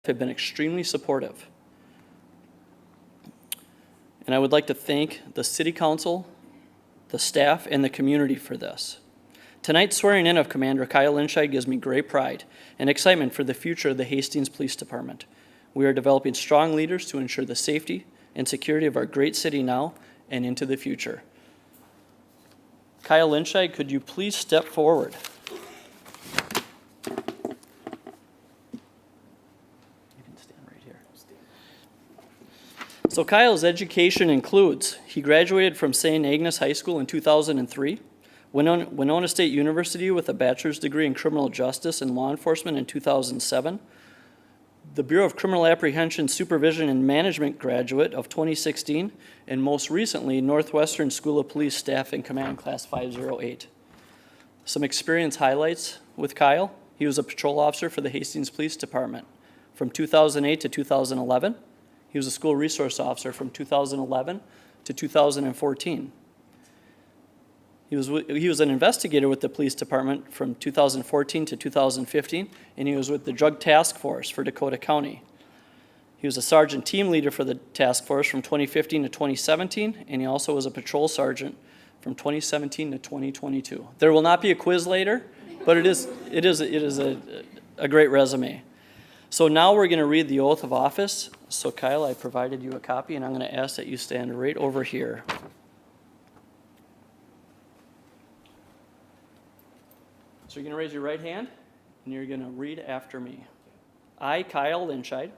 have been extremely supportive. And I would like to thank the City Council, the staff, and the community for this. Tonight's swearing in of Commander Kyle Linscheid gives me great pride and excitement for the future of the Hastings Police Department. We are developing strong leaders to ensure the safety and security of our great city now and into the future. Kyle Linscheid, could you please step forward? So Kyle's education includes, he graduated from St. Agnes High School in 2003, Winona State University with a bachelor's degree in criminal justice and law enforcement in 2007, the Bureau of Criminal Apprehension Supervision and Management graduate of 2016, and most recently, Northwestern School of Police Staff in Command Class 508. Some experience highlights with Kyle. He was a patrol officer for the Hastings Police Department from 2008 to 2011. He was a school resource officer from 2011 to 2014. He was an investigator with the police department from 2014 to 2015, and he was with the Drug Task Force for Dakota County. He was a sergeant team leader for the task force from 2015 to 2017, and he also was a patrol sergeant from 2017 to 2022. There will not be a quiz later, but it is a great resume. So now we're going to read the oath of office. So Kyle, I provided you a copy, and I'm going to ask that you stand right over here. So you're going to raise your right hand, and you're going to read after me. I, Kyle Linscheid,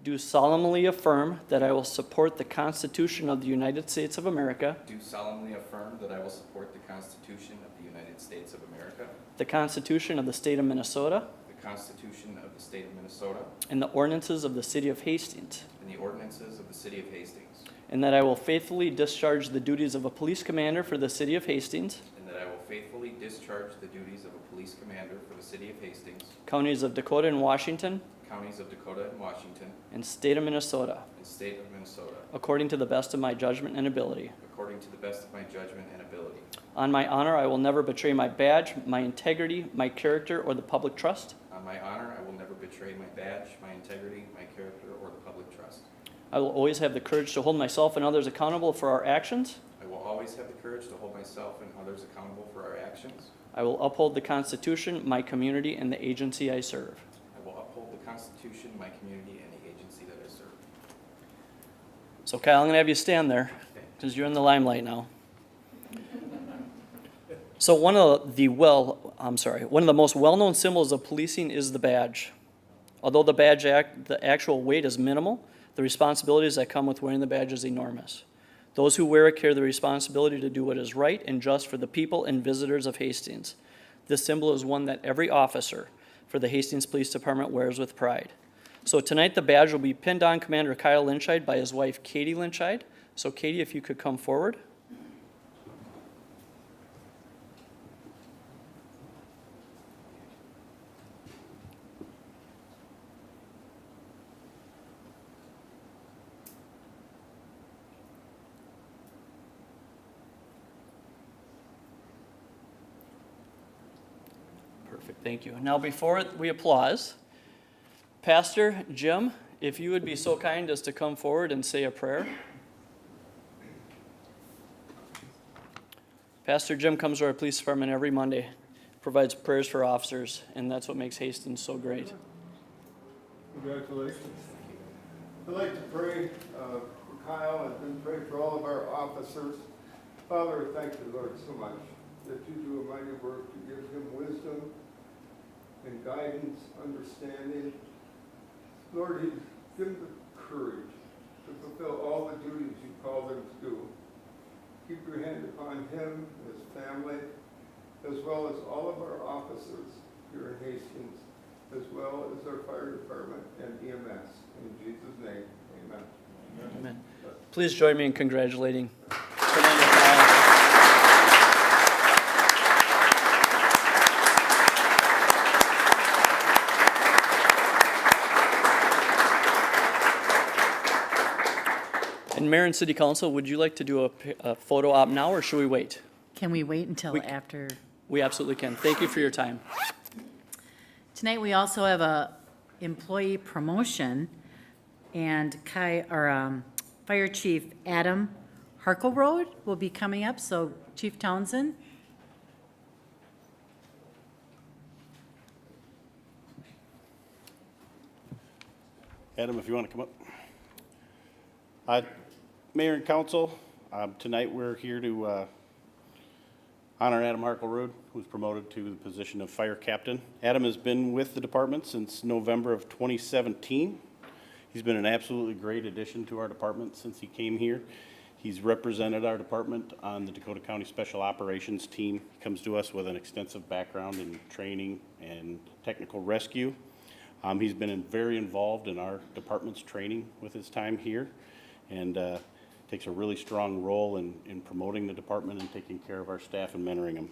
do solemnly affirm that I will support the Constitution of the United States of America, do solemnly affirm that I will support the Constitution of the United States of America, the Constitution of the State of Minnesota, the Constitution of the State of Minnesota, and the ordinances of the City of Hastings, and the ordinances of the City of Hastings, and that I will faithfully discharge the duties of a police commander for the City of Hastings, and that I will faithfully discharge the duties of a police commander for the City of Hastings, counties of Dakota and Washington, counties of Dakota and Washington, and State of Minnesota, and State of Minnesota, according to the best of my judgment and ability. according to the best of my judgment and ability. On my honor, I will never betray my badge, my integrity, my character, or the public trust. On my honor, I will never betray my badge, my integrity, my character, or the public trust. I will always have the courage to hold myself and others accountable for our actions. I will always have the courage to hold myself and others accountable for our actions. I will uphold the Constitution, my community, and the agency I serve. I will uphold the Constitution, my community, and the agency that I serve. So Kyle, I'm going to have you stand there because you're in the limelight now. So one of the most well-known symbols of policing is the badge. Although the actual weight is minimal, the responsibilities that come with wearing the badge is enormous. Those who wear it carry the responsibility to do what is right and just for the people and visitors of Hastings. This symbol is one that every officer for the Hastings Police Department wears with pride. So tonight the badge will be pinned on Commander Kyle Linscheid by his wife Katie Linscheid. So Katie, if you could come forward. Perfect, thank you. Now before we applause, Pastor Jim, if you would be so kind as to come forward and say a prayer. Pastor Jim comes to our police department every Monday, provides prayers for officers, and that's what makes Hastings so great. Congratulations. I'd like to pray for Kyle and then pray for all of our officers. Father, thank you, Lord, so much that you do a mighty work to give him wisdom and guidance, understanding. Lord, you give him the courage to fulfill all the duties you call them to do. Keep your hand upon him, his family, as well as all of our officers here in Hastings, as well as our fire department and EMS. In Jesus' name, amen. Amen. Please join me in congratulating Commander Kyle. And Mayor and City Council, would you like to do a photo op now, or should we wait? Can we wait until after? We absolutely can. Thank you for your time. Tonight, we also have a employee promotion, and Fire Chief Adam Harklerode will be coming up, so Chief Townsend. Adam, if you want to come up. Mayor and council, tonight we're here to honor Adam Harklerode, who's promoted to the position of fire captain. Adam has been with the department since November of 2017. He's been an absolutely great addition to our department since he came here. He's represented our department on the Dakota County Special Operations team. He comes to us with an extensive background in training and technical rescue. He's been very involved in our department's training with his time here, and takes a really strong role in promoting the department and taking care of our staff and mentoring them.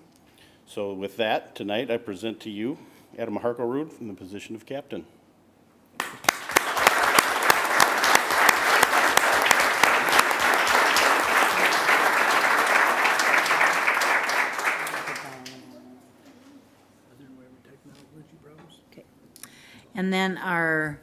So with that, tonight I present to you Adam Harklerode from the position of captain. Okay. And then our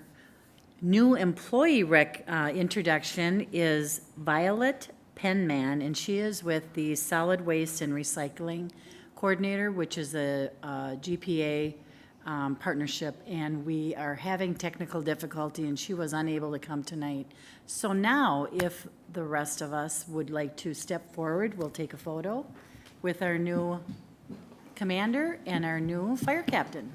new employee introduction is Violet Penman, and she is with the Solid Waste and Recycling Coordinator, which is a GPA partnership, and we are having technical difficulty, and she was unable to come tonight. So now, if the rest of us would like to step forward, we'll take a photo with our new commander and our new fire captain.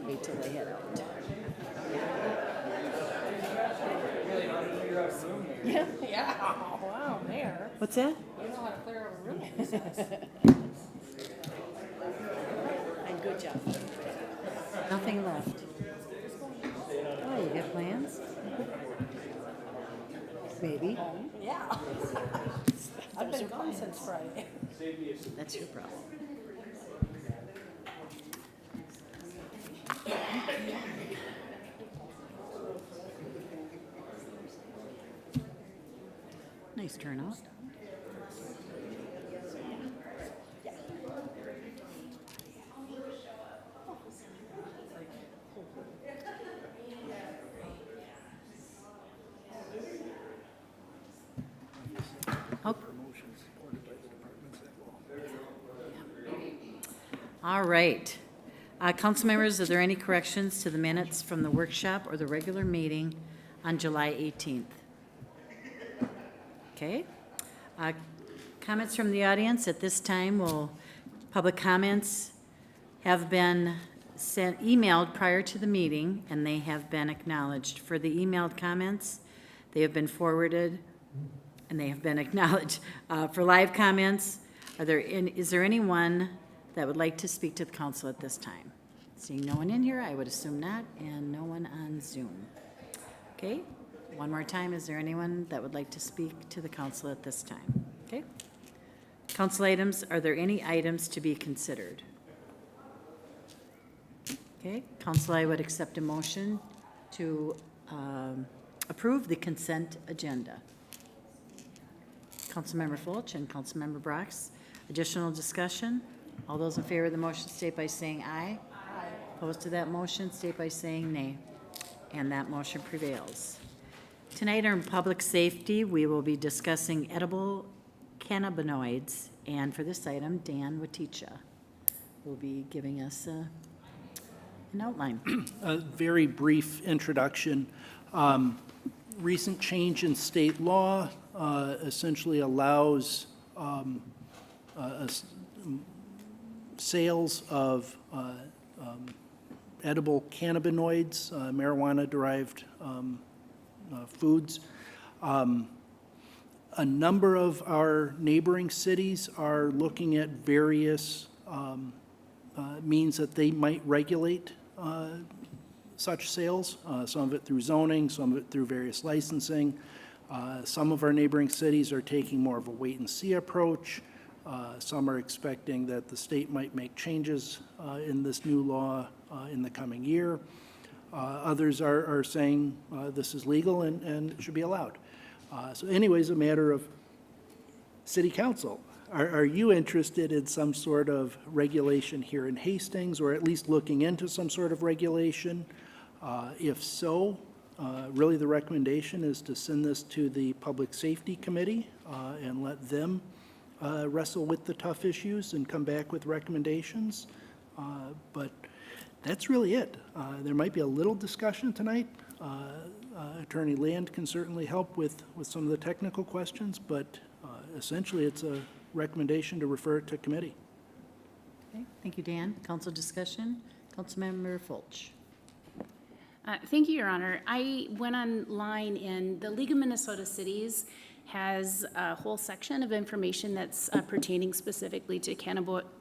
Wait till they head out. Yeah, wow, Mayor, What's that? you know how to clear a room. And good job. Nothing left. Oh, you got plans? Maybe. Yeah. I've been gone since Friday. That's your problem. Nice turnout. All right. Council members, are there any corrections to the minutes from the workshop or the regular meeting on July 18th? Okay. Comments from the audience at this time public comments have been emailed prior to the meeting, and they have been acknowledged. For the emailed comments, they have been forwarded, and they have been acknowledged. For live comments, is there anyone that would like to speak to the council at this time? Seeing no one in here, I would assume not, and no one on Zoom. Okay, one more time, is there anyone that would like to speak to the council at this time? Okay. Council items, are there any items to be considered? Okay, council, I would accept a motion to approve the consent agenda. Councilmember Fulch and Councilmember Brox, additional discussion? All those in favor of the motion state by saying aye. Aye. Opposed to that motion state by saying nay. And that motion prevails. Tonight on public safety, we will be discussing edible cannabinoids. And for this item, Dan Waticha will be giving us an outline. A very brief introduction. Recent change in state law essentially allows sales of edible cannabinoids, marijuana-derived foods. A number of our neighboring cities are looking at various means that they might regulate such sales, some of it through zoning, some of it through various licensing. Some of our neighboring cities are taking more of a wait-and-see approach. Some are expecting that the state might make changes in this new law in the coming year. Others are saying this is legal and it should be allowed. So anyways, a matter of city council. Are you interested in some sort of regulation here in Hastings, or at least looking into some sort of regulation? If so, really the recommendation is to send this to the Public Safety Committee and let them wrestle with the tough issues and come back with recommendations. But that's really it. There might be a little discussion tonight. Attorney Land can certainly help with some of the technical questions, but essentially it's a recommendation to refer it to committee. Okay, thank you, Dan. Council discussion. Councilmember Fulch. Thank you, Your Honor. I went online, and the League of Minnesota Cities has a whole section of information that's pertaining specifically to cannabinoid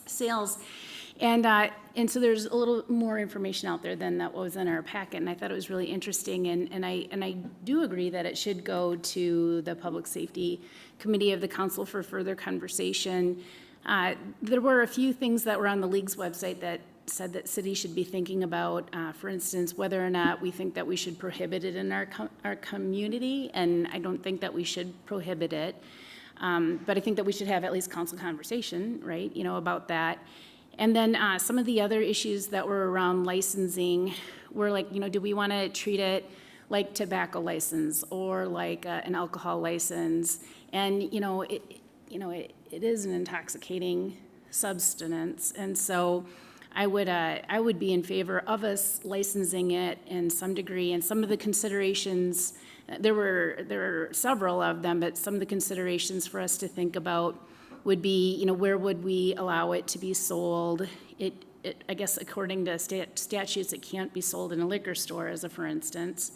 sales. And so there's a little more information out there than that was in our packet, and I thought it was really interesting, and I do agree that it should go to the Public Safety Committee of the Council for further conversation. There were a few things that were on the League's website that said that cities should be thinking about, for instance, whether or not we think that we should prohibit it in our community, and I don't think that we should prohibit it, but I think that we should have at least council conversation, right, about that. And then some of the other issues that were around licensing were like, do we want to treat it like tobacco license or like an alcohol license? And it is an intoxicating substance, and so I would be in favor of us licensing it in some degree. And some of the considerations, there were several of them, but some of the considerations for us to think about would be, where would we allow it to be sold? I guess according to statutes, it can't be sold in a liquor store, as a for instance.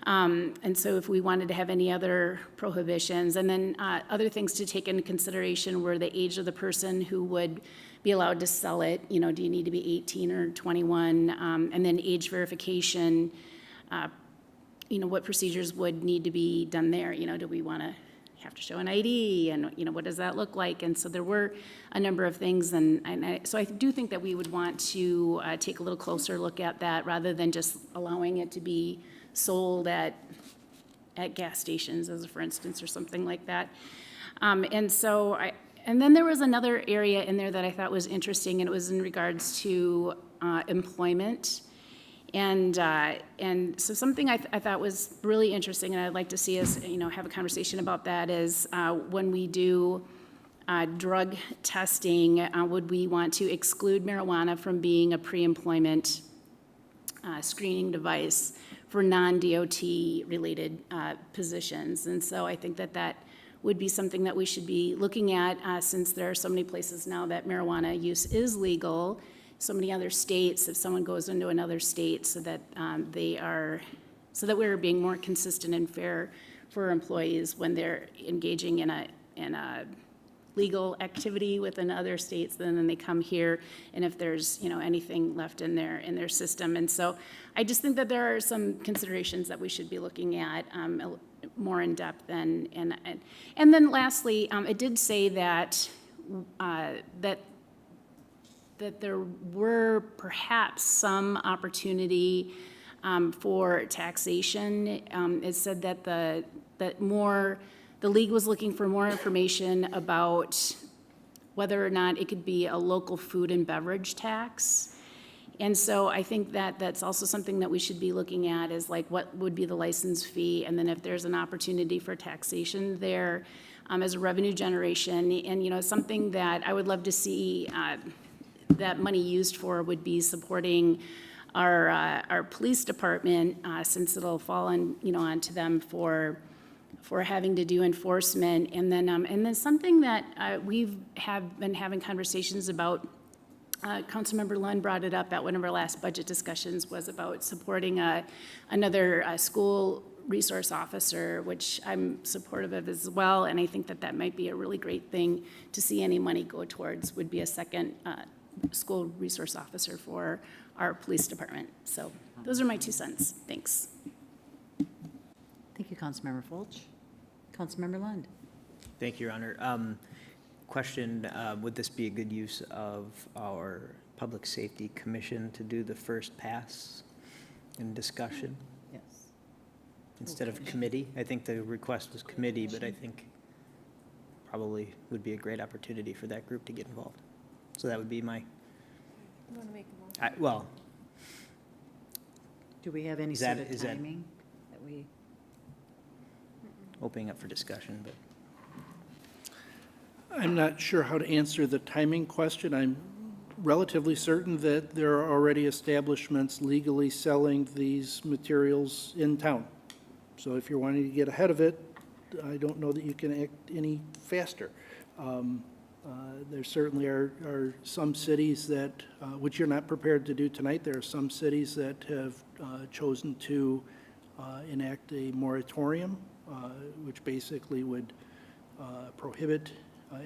And so if we wanted to have any other prohibitions, and then other things to take into consideration were the age of the person who would be allowed to sell it. Do you need to be 18 or 21? And then age verification, what procedures would need to be done there? Do we want to have to show an ID, and what does that look like? And so there were a number of things, so I do think that we would want to take a little closer look at that rather than just allowing it to be sold at gas stations, as a for instance, or something like that. And then there was another area in there that I thought was interesting, and it was in regards to employment. And so something I thought was really interesting, and I'd like to see us, have a conversation about that, is when we do drug testing, would we want to exclude marijuana from being a pre-employment screening device for non-DOT related positions? And so I think that would be something that we should be looking at, since there are so many places now that marijuana use is legal, so many other states, if someone goes into another state, so that we're being more consistent and fair for employees when they're engaging in a legal activity within other states, then they come here, and if there's anything left in their system. And so I just think that there are some considerations that we should be looking at more in depth. And then lastly, it did say that there were perhaps some opportunity for taxation. It said that more the league was looking for more information about whether or not it could be a local food and beverage tax. And so I think that that's also something that we should be looking at, is like, what would be the license fee? And then if there's an opportunity for taxation there as a revenue generation. And, you know, something that I would love to see that money used for would be supporting our police department, since it'll fall on, you know, onto them for having to do enforcement. And then something that we've been having conversations about, Councilmember Lund brought it up at one of our last budget discussions, was about supporting another school resource officer, which I'm supportive of as well. And I think that that might be a really great thing to see any money go towards, would be a second school resource officer for our police department. So those are my 2 cents. Thanks. Thank you, Councilmember Fulch. Councilmember Lund. Thank you, Your Honor. Question, would this be a good use of our Public Safety Commission to do the first pass and discussion Yes. instead of committee? I think the request was committee, but I think probably would be a great opportunity for that group to get involved. So that would be my, You want to make a motion? well, Do we have any Is sort that- of is that- timing that we? opening up for discussion, but. I'm not sure how to answer the timing question. I'm relatively certain that there are already establishments legally selling these materials in town. So if you're wanting to get ahead of it, I don't know that you can act any faster. There certainly are some cities that, which you're not prepared to do tonight, there are some cities that have chosen to enact a moratorium, which basically would prohibit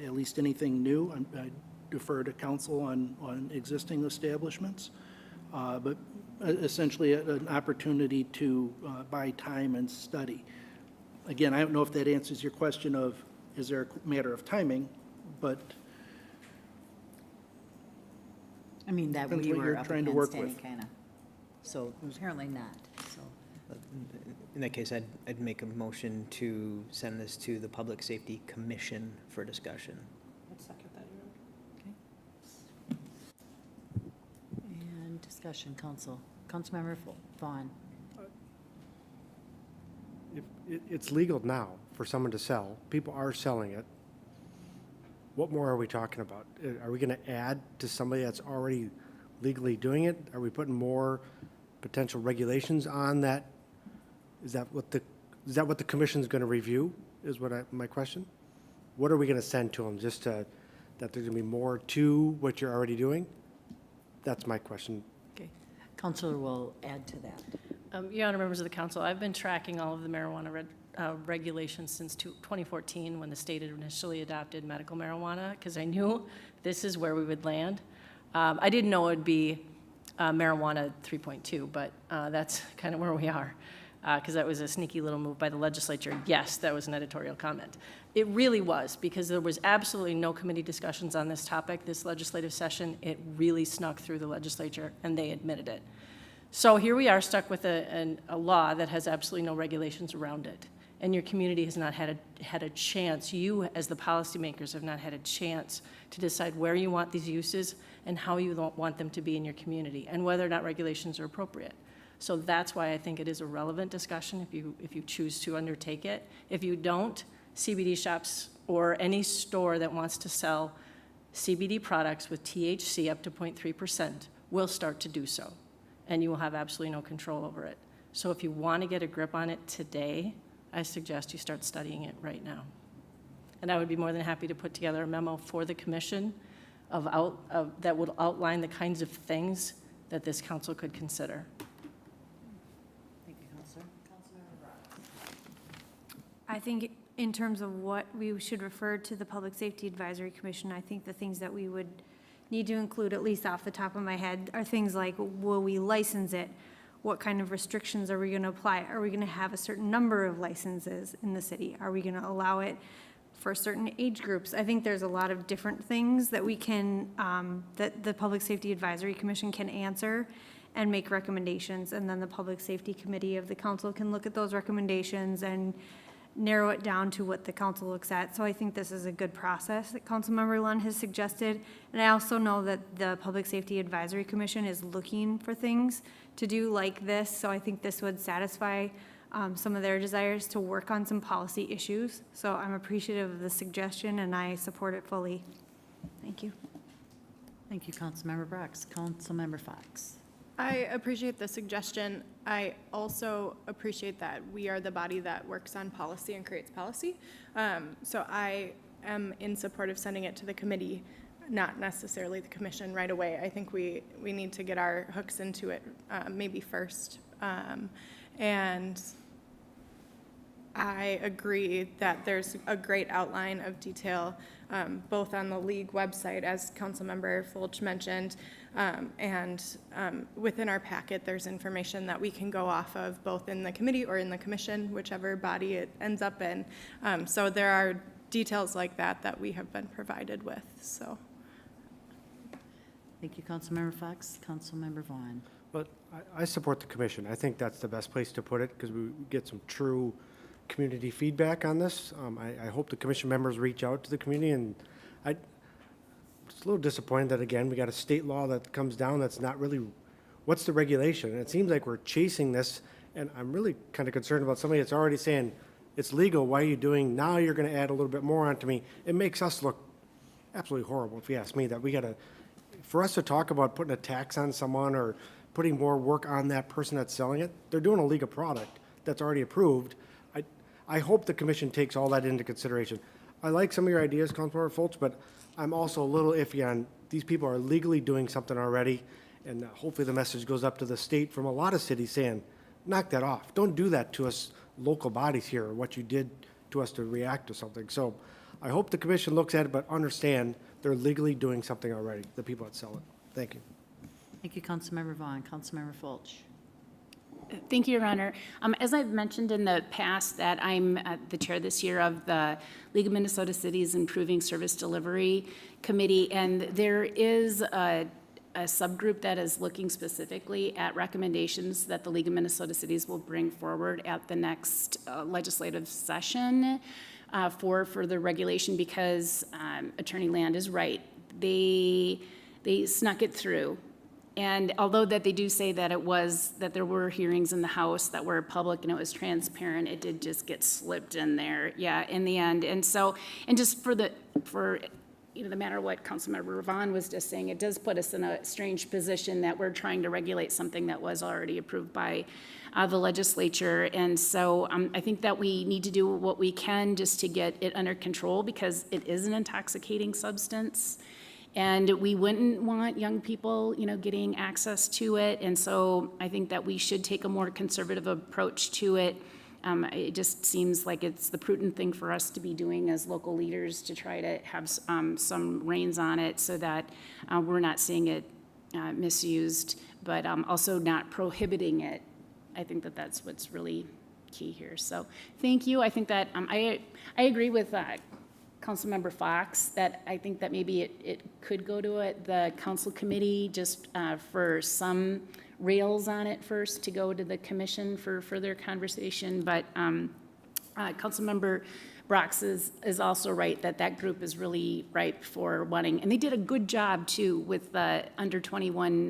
at least anything new. I defer to council on existing establishments, but essentially an opportunity to buy time and study. Again, I don't know if that answers your question of, is there a matter of timing, but I mean, that Depends we what were you're up trying to against work any with. kind of, so apparently not, so. In that case, I'd make a motion to send this to the Public Safety Commission for discussion. I'd second that, Your Honor. And discussion, Councilmember Vaughn. It's legal now for someone to sell. People are selling it. What more are we talking about? Are we going to add to somebody that's already legally doing it? Are we putting more potential regulations on that? Is that what the commission's going to review, is my question? What are we going to send to them, just that there's going to be more to what you're already doing? That's my question. Okay, Counselor will add to that. Your Honor, members of the council, I've been tracking all of the marijuana regulations since 2014, when the state had initially adopted medical marijuana, because I knew this is where we would land. I didn't know it would be marijuana 3.2, but that's kind of where we are, because that was a sneaky little move by the legislature. Yes, that was an editorial comment. It really was, because there was absolutely no committee discussions on this topic this legislative session. It really snuck through the legislature, and they admitted it. So here we are, stuck with a law that has absolutely no regulations around it. And your community has not had a chance, you as the policymakers have not had a chance to decide where you want these uses and how you want them to be in your community, and whether or not regulations are appropriate. So that's why I think it is a relevant discussion if you choose to undertake it. If you don't, CBD shops or any store that wants to sell CBD products with THC up to 0.3% will start to do so, and you will have absolutely no control over it. So if you want to get a grip on it today, I suggest you start studying it right now. And I would be more than happy to put together a memo for the commission that would outline the kinds of things that this council could consider. Thank you, Counselor. I think in terms of what we should refer to the Public Safety Advisory Commission, I think the things that we would need to include, at least off the top of my head, are things like, will we license it? What kind of restrictions are we going to apply? Are we going to have a certain number of licenses in the city? Are we going to allow it for certain age groups? I think there's a lot of different things that we can, that the Public Safety Advisory Commission can answer and make recommendations, and then the Public Safety Committee of the council can look at those recommendations and narrow it down to what the council looks at. So I think this is a good process that Councilmember Lund has suggested. And I also know that the Public Safety Advisory Commission is looking for things to do like this. So I think this would satisfy some of their desires to work on some policy issues. So I'm appreciative of the suggestion and I support it fully. Thank you. Thank you, Councilmember Brox. Councilmember Fox. I appreciate the suggestion. I also appreciate that we are the body that works on policy and creates policy. So I am in support of sending it to the committee, not necessarily the commission right away. I think we need to get our hooks into it maybe first. And I agree that there's a great outline of detail, both on the league website, as Councilmember Fulch mentioned, and within our packet, there's information that we can go off of, both in the committee or in the commission, whichever body it ends up in. So there are details like that we have been provided with, so. Thank you, Councilmember Fox. Councilmember Vaughn. But I support the commission. I think that's the best place to put it because we get some true community feedback on this. I hope the commission members reach out to the community, and I'm just a little disappointed that, again, we got a state law that comes down that's not really, what's the regulation? And it seems like we're chasing this, and I'm really kind of concerned about somebody that's already saying, it's legal, why are you doing, now you're going to add a little bit more onto me. It makes us look absolutely horrible, if you ask me, that we got to, for us to talk about putting a tax on someone or putting more work on that person that's selling it, they're doing a legal product that's already approved. I hope the commission takes all that into consideration. I like some of your ideas, Councilmember Fulch, but I'm also a little iffy on these people are legally doing something already, and hopefully the message goes up to the state from a lot of cities saying, knock that off. Don't do that to us local bodies here, or what you did to us to react to something. So I hope the commission looks at it, but understand they're legally doing something already, the people that sell it. Thank you. Thank you, Councilmember Vaughn. Councilmember Fulch. Thank you, Your Honor. As I've mentioned in the past, that I'm the chair this year of the League of Minnesota Cities Improving Service Delivery Committee, and there is a subgroup that is looking specifically at recommendations that the League of Minnesota Cities will bring forward at the next legislative session for further regulation, because Attorney Land is right. They snuck it through. And although that they do say that that there were hearings in the House that were public and it was transparent, it did just get slipped in there, yeah, in the end. And so, and just for the matter of what Councilmember Vaughn was just saying, it does put us in a strange position that we're trying to regulate something that was already approved by the legislature. And so I think that we need to do what we can just to get it under control, because it is an intoxicating substance. And we wouldn't want young people, getting access to it. And so I think that we should take a more conservative approach to it. It just seems like it's the prudent thing for us to be doing as local leaders, to try to have some reins on it so that we're not seeing it misused, but also not prohibiting it. I think that that's what's really key here. So thank you. I think that I agree with Councilmember Fox, that I think that maybe it could go to the council committee just for some rails on it first, to go to the commission for further conversation. But Councilmember Brox is also right that group is really ripe for wanting, and they did a good job too with the under 21,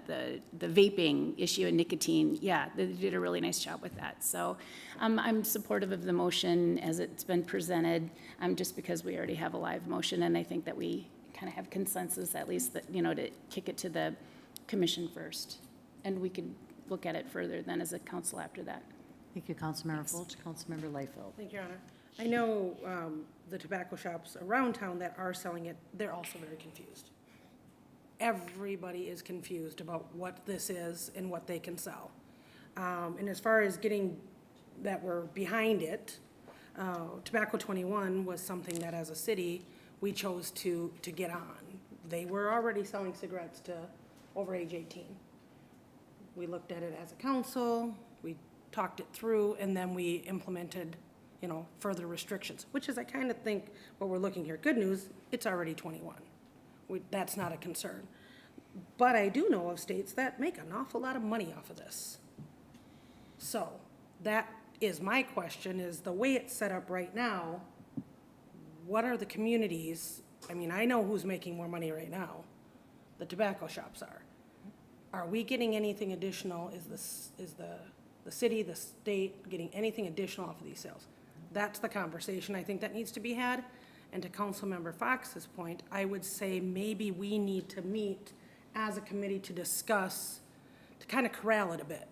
the vaping issue and nicotine. Yeah, they did a really nice job with that. So I'm supportive of the motion as it's been presented, just because we already have a live motion, and I think that we kind of have consensus, at least, that, to kick it to the commission first, and we could look at it further then as a council after that. Thank you, Councilmember Fulch. Councilmember Liefeld. Thank you, Your Honor. I know the tobacco shops around town that are selling it, they're also very confused. Everybody is confused about what this is and what they can sell. And as far as getting that we're behind it, Tobacco 21 was something that as a city, we chose to get on. They were already selling cigarettes to over age 18. We looked at it as a council, we talked it through, and then we implemented further restrictions, which is, I kind of think, what we're looking here. Good news, it's already 21. That's not a concern. But I do know of states that make an awful lot of money off of this. So that is my question, is the way it's set up right now, what are the communities, I mean, I know who's making more money right now, the tobacco shops are. Are we getting anything additional, is the city, the state getting anything additional off of these sales? That's the conversation I think that needs to be had. And to Councilmember Fox's point, I would say maybe we need to meet as a committee to discuss, to kind of corral it a bit,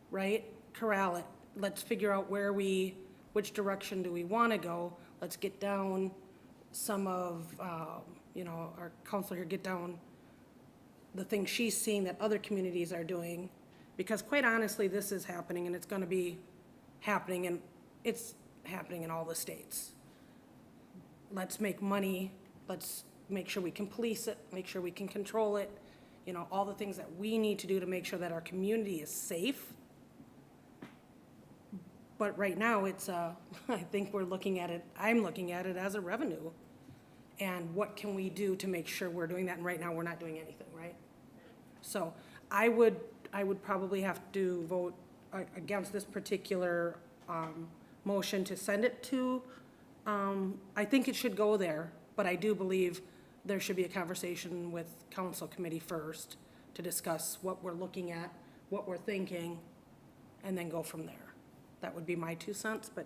right? Corral it. Let's figure out which direction do we want to go? Let's get down some of, our counselor here, get down the things she's seeing that other communities are doing. Because quite honestly, this is happening, and it's going to be happening, and it's happening in all the states. Let's make money, let's make sure we can police it, make sure we can control it, all the things that we need to do to make sure that our community is safe. But right now, it's, I think I'm looking at it as a revenue. And what can we do to make sure we're doing that? And right now, we're not doing anything, right? So I would probably have to vote against this particular motion to send it to, I think it should go there, but I do believe there should be a conversation with council committee first to discuss what we're looking at, what we're thinking, and then go from there. That would be my 2 cents, but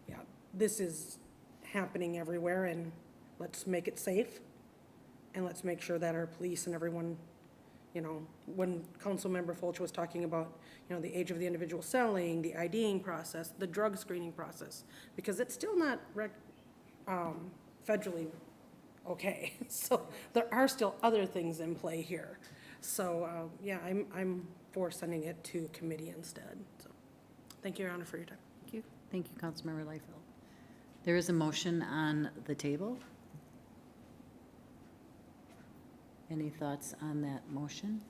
yeah, this is happening everywhere, and let's make it safe, and let's make sure that our police and everyone, when Councilmember Fulch was talking about, the age of the individual selling, the IDing process, the drug screening process, because it's still not federally okay. So there are still other things in play here. So, yeah, I'm for sending it to committee instead. So, thank you, Your Honor, for your time. Thank you. Thank you, Councilmember Liefeld. There is a motion on the table. Any thoughts on that motion?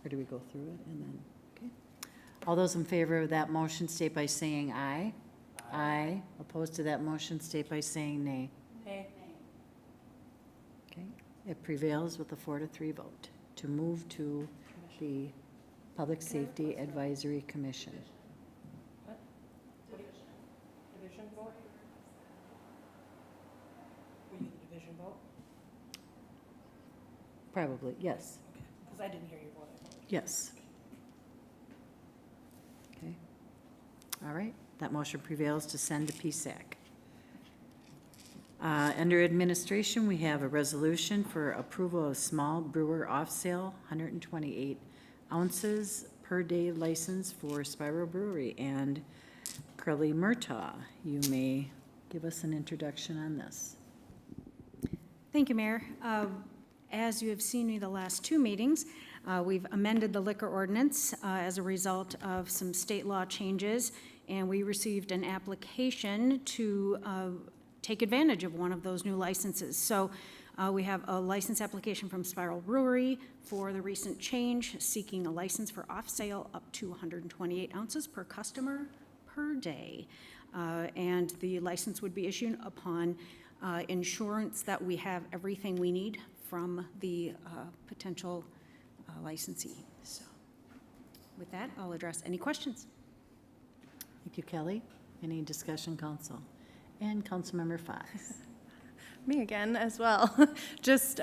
Or do we go through it and then, okay? All those in favor of that motion state by saying aye. Aye. Opposed to that motion state by saying nay. Nay. Okay, it prevails with a 4-3 vote to move to the Public Safety Advisory Commission. What? Division vote? Were you the division vote? Probably, yes. Okay, because I didn't hear your vote. Yes. Okay. All right, that motion prevails to send to PSAC. Under administration, we have a resolution for approval of small brewer off-sale, 128 ounces per day license for Spiral Brewery. And Curly Murtaugh, you may give us an introduction on this. Thank you, Mayor. As you have seen me the last 2 meetings, we've amended the liquor ordinance as a result of some state law changes, and we received an application to take advantage of one of those new licenses. So we have a license application from Spiral Brewery for the recent change, seeking a license for off-sale up to 128 ounces per customer per day. And the license would be issued upon insurance that we have everything we need from the potential licensee. So with that, I'll address any questions. Thank you, Kelly. Any discussion, council? And Councilmember Fox. Me again as well. Just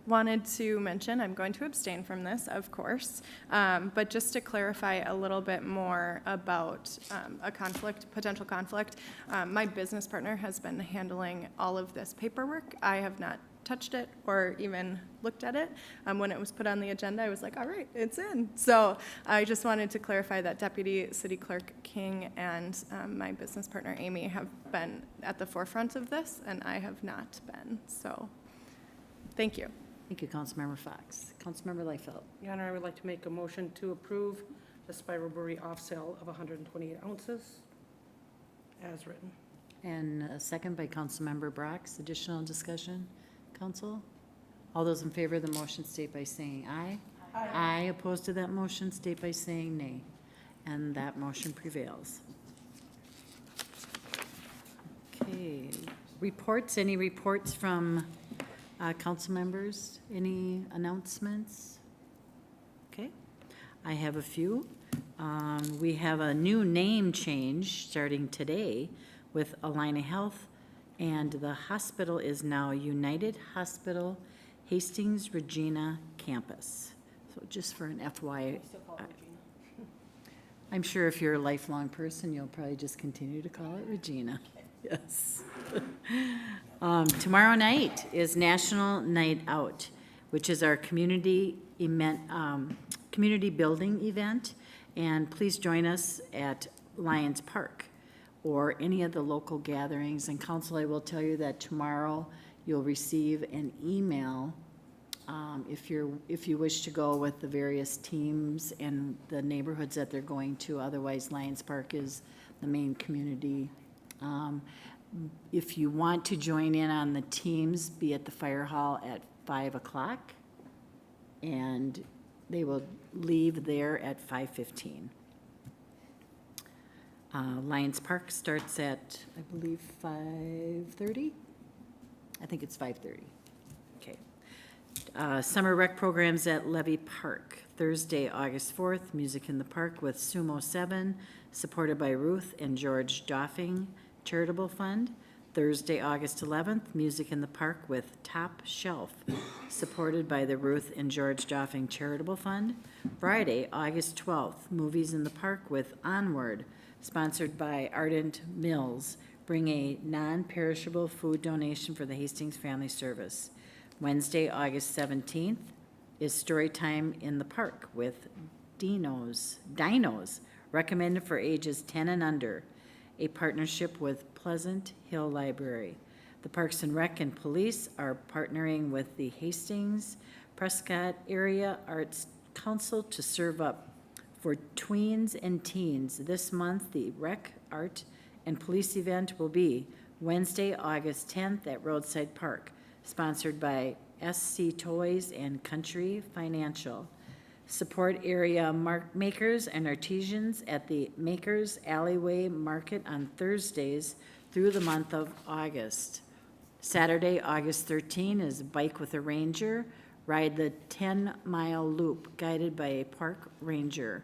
wanted to mention, I'm going to abstain from this, of course, but just to clarify a little bit more about a potential conflict, my business partner has been handling all of this paperwork. I have not touched it or even looked at it. When it was put on the agenda, I was like, all right, it's in. So I just wanted to clarify that Deputy City Clerk King and my business partner Amy have been at the forefront of this, and I have not been. So thank you. Thank you, Councilmember Fox. Councilmember Liefeld. Your Honor, I would like to make a motion to approve the Spiral Brewery off-sale of 128 ounces as written. And a second by Councilmember Brox. Additional discussion, council? All those in favor of the motion state by saying aye. Aye. Aye. Opposed to that motion state by saying nay. And that motion prevails. Okay, reports, any reports from council members? Any announcements? Okay, I have a few. We have a new name change starting today with Alina Health, and the hospital is now United Hospital Hastings Regina Campus. So just for an FYI. I'm sure if you're a lifelong person, you'll probably just continue to call it Regina. Yes. Tomorrow night is National Night Out, which is our community community building event. And please join us at Lions Park or any of the local gatherings. And council, I will tell you that tomorrow you'll receive an email if you wish to go with the various teams and the neighborhoods that they're going to. Otherwise, Lions Park is the main community. If you want to join in on the teams, be at the fire hall at 5 o'clock, and they will leave there at 5:15. Lions Park starts at, I believe, 5:30? I think it's 5:30. Okay. Summer rec programs at Levy Park. Thursday, August 4th, Music in the Park with Sumo 7, supported by Ruth and George Doffing Charitable Fund. Thursday, August 11th, Music in the Park with Top Shelf, supported by the Ruth and George Doffing Charitable Fund. Friday, August 12th, Movies in the Park with Onward, sponsored by Ardent Mills. Bring a non-perishable food donation for the Hastings Family Service. Wednesday, August 17th, is Storytime in the Park with Dinos, recommended for ages 10 and under, a partnership with Pleasant Hill Library. The Parks and Rec and Police are partnering with the Hastings Prescott Area Arts Council to serve up for tweens and teens. This month, the Rec, Art, and Police event will be Wednesday, August 10th at Roadside Park, sponsored by SC Toys and Country Financial. Support area makers and artisans at the Makers Alleyway Market on Thursdays through the month of August. Saturday, August 13 is Bike with a Ranger. Ride the 10-mile loop guided by a park ranger.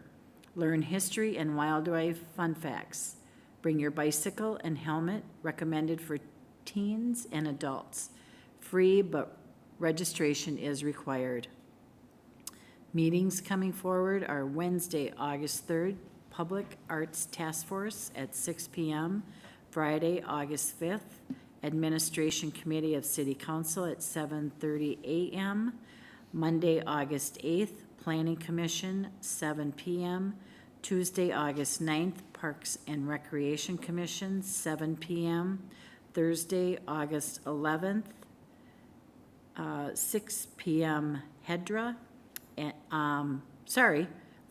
Learn history and wildlife fun facts. Bring your bicycle and helmet, recommended for teens and adults. Free, but registration is required. Meetings coming forward are Wednesday, August 3rd, Public Arts Task Force at 6 p.m. Friday, August 5th, Administration Committee of City Council at 7:30 a.m. Monday, August 8th, Planning Commission, 7 p.m. Tuesday, August 9th, Parks and Recreation Commission, 7 p.m. Thursday, August 11th, 6 p.m. Hedra.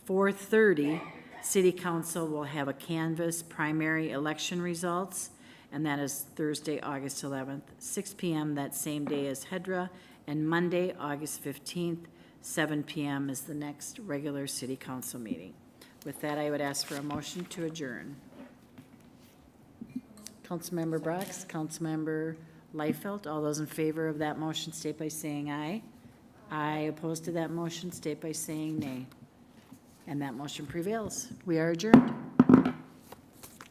4:30, City Council will have a canvass primary election results, and that is Thursday, August 11th, 6 p.m. that same day as Hedra, and Monday, August 15th, 7 p.m. is the next regular City Council meeting. With that, I would ask for a motion to adjourn. Councilmember Brox, Councilmember Liefeld, all those in favor of that motion state by saying aye. Aye. Opposed to that motion state by saying nay. And that motion prevails. We are adjourned.